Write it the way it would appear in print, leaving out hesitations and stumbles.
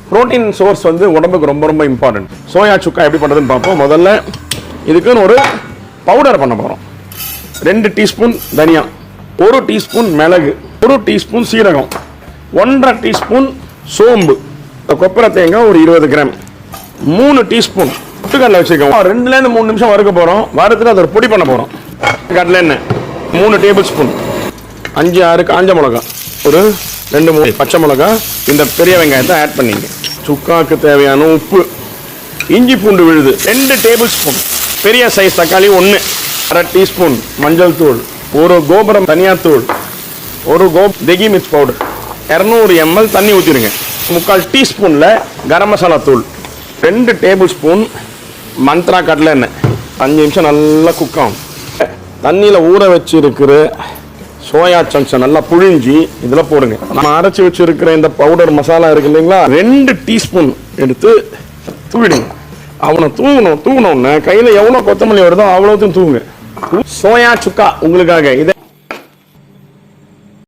Protein source வந்து உடம்புக்கு ரொம்ப ரொம்ப இம்பார்ட்டன்ட். சோயா சுக்கா எப்படி பண்ணுறதுன்னு பார்ப்போம். முதல்ல இதுக்குன்னு ஒரு பவுடர் பண்ண போகிறோம். 2 டீஸ்பூன் தனியா, 1 டீஸ்பூன் மிளகு, 1 டீஸ்பூன் சீரகம், 1.5 டீஸ்பூன் சோம்பு, கொப்பரை தேங்காய் ஒரு 20 கிராம், 3 டீஸ்பூன் பொட்டுக்கடலை வச்சுக்கோம். 2லேருந்து 3 நிமிஷம் வறுக்க போகிறோம். வறுத்துட்டு அதை ஒரு பொடி பண்ண போகிறோம். கடலை எண்ணெய் 3 டேபிள் ஸ்பூன், 5-6 காஞ்ச மிளகா, ஒரு 2-3 பச்சை மிளகா, இந்த பெரிய வெங்காயத்தை ஆட் பண்ணிங்க. சுக்காக்கு தேவையான உப்பு, இஞ்சி பூண்டு விழுது 2 டேபிள் ஸ்பூன், பெரிய சைஸ் தக்காளி 1, 1/2 டீஸ்பூன் மஞ்சள் தூள், 1 கோபுரம் தனியாத்தூள், 1 தெகி மிர்ச் பவுடர், 200 ml தண்ணி ஊற்றிடுங்க. 3/4 டீஸ்பூனில் கரம் மசாலா தூள், 2 டேபிள் ஸ்பூன் மந்த்ரா கடலை எண்ணெய். 5 நிமிஷம் நல்லா குக் ஆகும். தண்ணியில் ஊற வச்சிருக்கிற சோயா சங்க்ஸை நல்லா புழிஞ்சி இதில் போடுங்க. நம்ம அரைச்சி வச்சிருக்கிற இந்த பவுடர் மசாலா இருக்கு இல்லைங்களா, 2 டீஸ்பூன் எடுத்து தூவிடுங்க. அவனை தூவணும்னு கையில் எவ்வளோ கொத்தமல்லி வருதோ அவ்வளோத்தையும் தூவுங்க. சோயா சுக்கா உங்களுக்காக. இதை